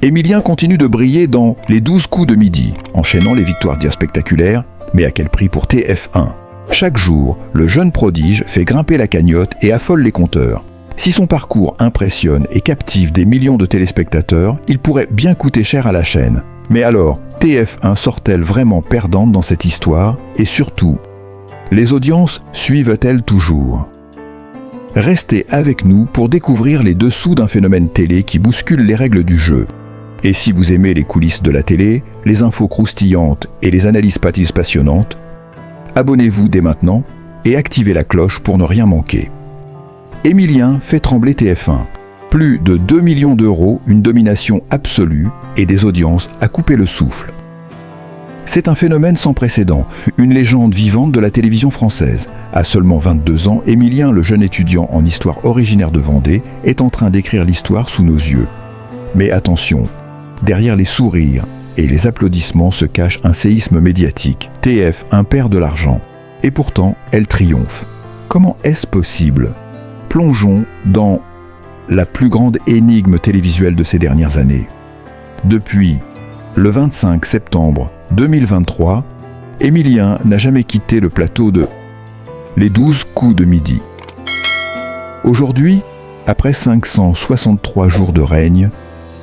Émilien continue de briller dans Les 12 coups de midi, enchaînant les victoires dia spectaculaires, mais à quel prix pour TF1 ? Chaque jour, le jeune prodige fait grimper la cagnotte et affole les compteurs. Si son parcours impressionne et captive des millions de téléspectateurs, il pourrait bien coûter cher à la chaîne. Mais alors, TF1 sort-elle vraiment perdante dans cette histoire ? Et surtout, les audiences suivent-elles toujours ? Restez avec nous pour découvrir les dessous d'un phénomène télé qui bouscule les règles du jeu. Et si vous aimez les coulisses de la télé, les infos croustillantes et les analyses passionnantes, abonnez-vous dès maintenant et activez la cloche pour ne rien manquer. Émilien fait trembler TF1. Plus de 2 millions d'euros, une domination absolue et des audiences à couper le souffle. C'est un phénomène sans précédent, une légende vivante de la télévision française. À seulement 22 ans, Émilien, le jeune étudiant en histoire originaire de Vendée, est en train d'écrire l'histoire sous nos yeux. Mais attention, derrière les sourires et les applaudissements se cache un séisme médiatique. TF1 perd de l'argent. Et pourtant, elle triomphe. Comment est-ce possible ? Plongeons dans la plus grande énigme télévisuelle de ces dernières années. Depuis le 25 septembre 2023, Émilien n'a jamais quitté le plateau de Les 12 coups de midi. Aujourd'hui, après 563 jours de règne,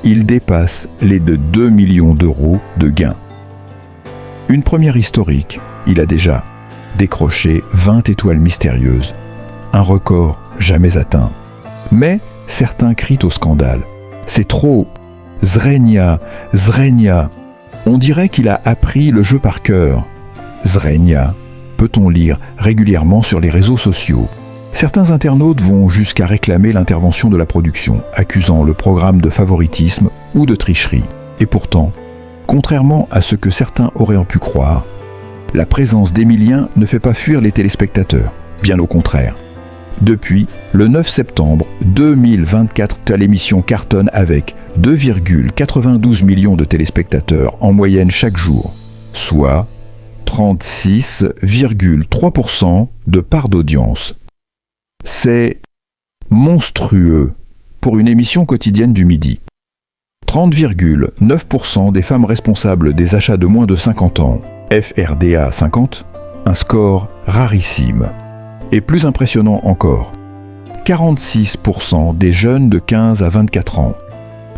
il dépasse les de 2 millions d'euros de gains. Une première historique, il a déjà décroché 20 étoiles mystérieuses, un record jamais atteint. Mais certains crient au scandale. C'est trop. Zrenia. On dirait qu'il a appris le jeu par cœur. Zrenia, peut-on lire régulièrement sur les réseaux sociaux. Certains internautes vont jusqu'à réclamer l'intervention de la production, accusant le programme de favoritisme ou de tricherie. Et pourtant, contrairement à ce que certains auraient pu croire, la présence d'Émilien ne fait pas fuir les téléspectateurs, bien au contraire. Depuis le 9 septembre 2024, l'émission cartonne avec 2,92 millions de téléspectateurs en moyenne chaque jour, soit 36,3% de part d'audience. C'est monstrueux pour une émission quotidienne du midi. 30,9% des femmes responsables des achats de moins de 50 ans, FRDA 50, un score rarissime. Et plus impressionnant encore, 46% des jeunes de 15 à 24 ans.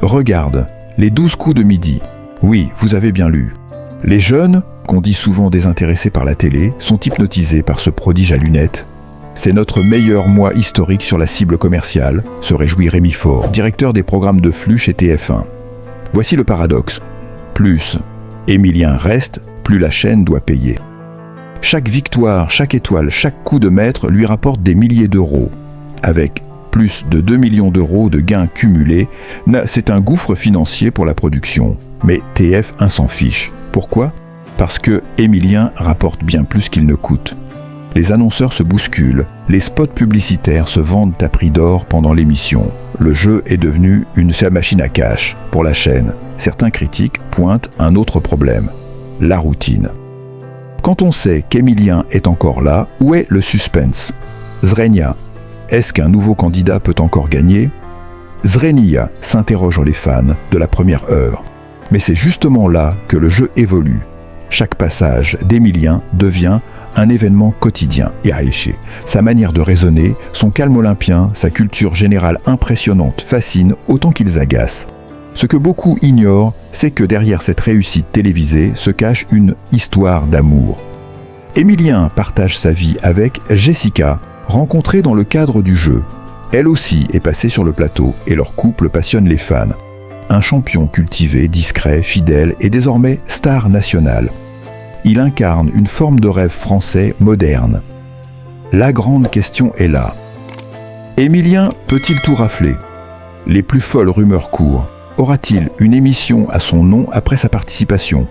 Regarde, les 12 coups de midi. Oui, vous avez bien lu. Les jeunes, qu'on dit souvent désintéressés par la télé, sont hypnotisés par ce prodige à lunettes. C'est notre meilleur mois historique sur la cible commerciale, se réjouit Rémi Faure, directeur des programmes de flux chez TF1. Voici le paradoxe. Plus Émilien reste, plus la chaîne doit payer. Chaque victoire, chaque étoile, chaque coup de maître lui rapporte des milliers d'euros. Avec plus de 2 millions d'euros de gains cumulés, c'est un gouffre financier pour la production. Mais TF1 s'en fiche. Pourquoi ? Parce que Émilien rapporte bien plus qu'il ne coûte. Les annonceurs se bousculent, les spots publicitaires se vendent à prix d'or pendant l'émission. Le jeu est devenu une machine à cash pour la chaîne. Certains critiques pointent un autre problème, la routine. Quand on sait qu'Émilien est encore là, où est le suspense ? Zrenia, est-ce qu'un nouveau candidat peut encore gagner ? Zrenia, s'interrogent les fans de la première heure. Mais c'est justement là que le jeu évolue. Chaque passage d'Émilien devient un événement quotidien. Et Aïché, sa manière de raisonner, son calme olympien, sa culture générale impressionnante fascinent autant qu'ils agacent. Ce que beaucoup ignorent, c'est que derrière cette réussite télévisée se cache une histoire d'amour. Émilien partage sa vie avec Jessica, rencontrée dans le cadre du jeu. Elle aussi est passée sur le plateau et leur couple passionne les fans. Un champion cultivé, discret, fidèle et désormais star nationale. Il incarne une forme de rêve français moderne. La grande question est là. Émilien peut-il tout rafler ? Les plus folles rumeurs courent. Aura-t-il une émission à son nom après sa participation ?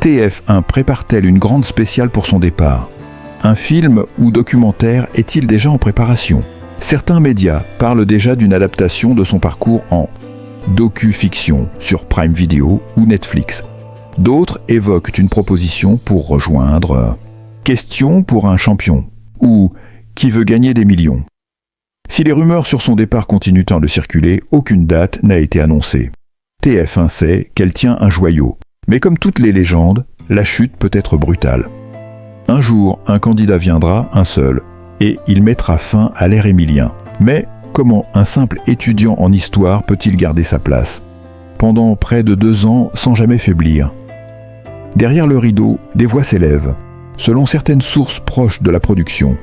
TF1 prépare-t-elle une grande spéciale pour son départ ? Un film ou documentaire est-il déjà en préparation ? Certains médias parlent déjà d'une adaptation de son parcours en docu-fiction sur Prime Video ou Netflix. D'autres évoquent une proposition pour rejoindre Question pour un champion ou Qui veut gagner des millions. Si les rumeurs sur son départ continuent de circuler, aucune date n'a été annoncée. TF1 sait qu'elle tient un joyau. Mais comme toutes les légendes, la chute peut être brutale. Un jour, un candidat viendra, un seul, et il mettra fin à l'ère Émilien. Mais comment un simple étudiant en histoire peut-il garder sa place pendant près de 2 ans sans jamais faiblir? Derrière le rideau, des voix s'élèvent, selon certaines sources proches de la production.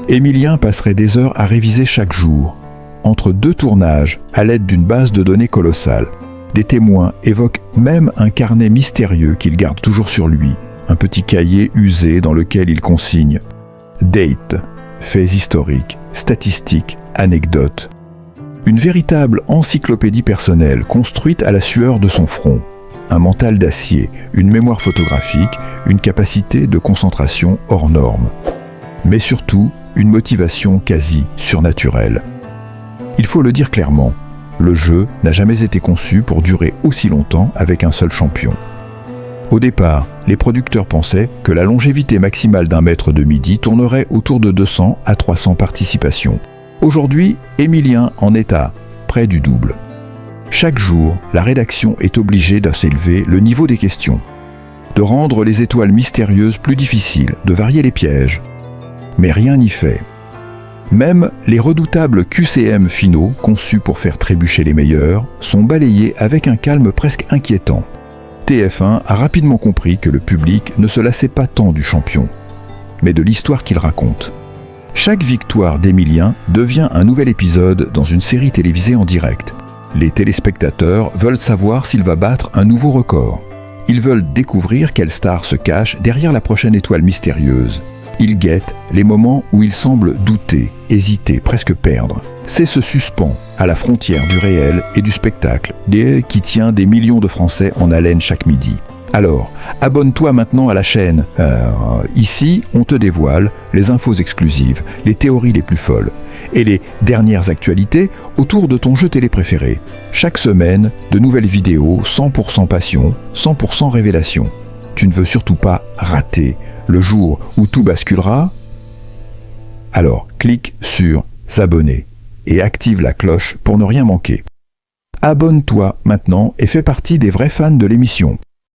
Émilien passerait des heures à réviser chaque jour, entre 2 tournages, à l'aide d'une base de données colossale. Des témoins évoquent même un carnet mystérieux qu'il garde toujours sur lui, un petit cahier usé dans lequel il consigne dates, faits historiques, statistiques, anecdotes. Une véritable encyclopédie personnelle construite à la sueur de son front. Un mental d'acier, une mémoire photographique, une capacité de concentration hors norme. Mais surtout, une motivation quasi surnaturelle. Il faut le dire clairement, le jeu n'a jamais été conçu pour durer aussi longtemps avec un seul champion. Au départ, les producteurs pensaient que la longévité maximale d'un maître de midi tournerait autour de 200 à 300 participations. Aujourd'hui, Émilien en est à près du double. Chaque jour, la rédaction est obligée d'élever le niveau des questions, de rendre les étoiles mystérieuses plus difficiles, de varier les pièges. Mais rien n'y fait. Même les redoutables QCM finaux, conçus pour faire trébucher les meilleurs, sont balayés avec un calme presque inquiétant. TF1 a rapidement compris que le public ne se lassait pas tant du champion, mais de l'histoire qu'il raconte. Chaque victoire d'Émilien devient un nouvel épisode dans une série télévisée en direct. Les téléspectateurs veulent savoir s'il va battre un nouveau record. Ils veulent découvrir quelle star se cache derrière la prochaine étoile mystérieuse. Ils guettent les moments où il semble douter, hésiter, presque perdre. C'est ce suspens à la frontière du réel et du spectacle qui tient des millions de Français en haleine chaque midi. Alors, abonne-toi maintenant à la chaîne. Ici, on te dévoile les infos exclusives, les théories les plus folles et les dernières actualités autour de ton jeu télé préféré. Chaque semaine, de nouvelles vidéos 100% passion, 100% révélation. Tu ne veux surtout pas rater le jour où tout basculera? Alors, clique sur s'abonner et active la cloche pour ne rien manquer. Abonne-toi maintenant et fais partie des vrais fans de l'émission.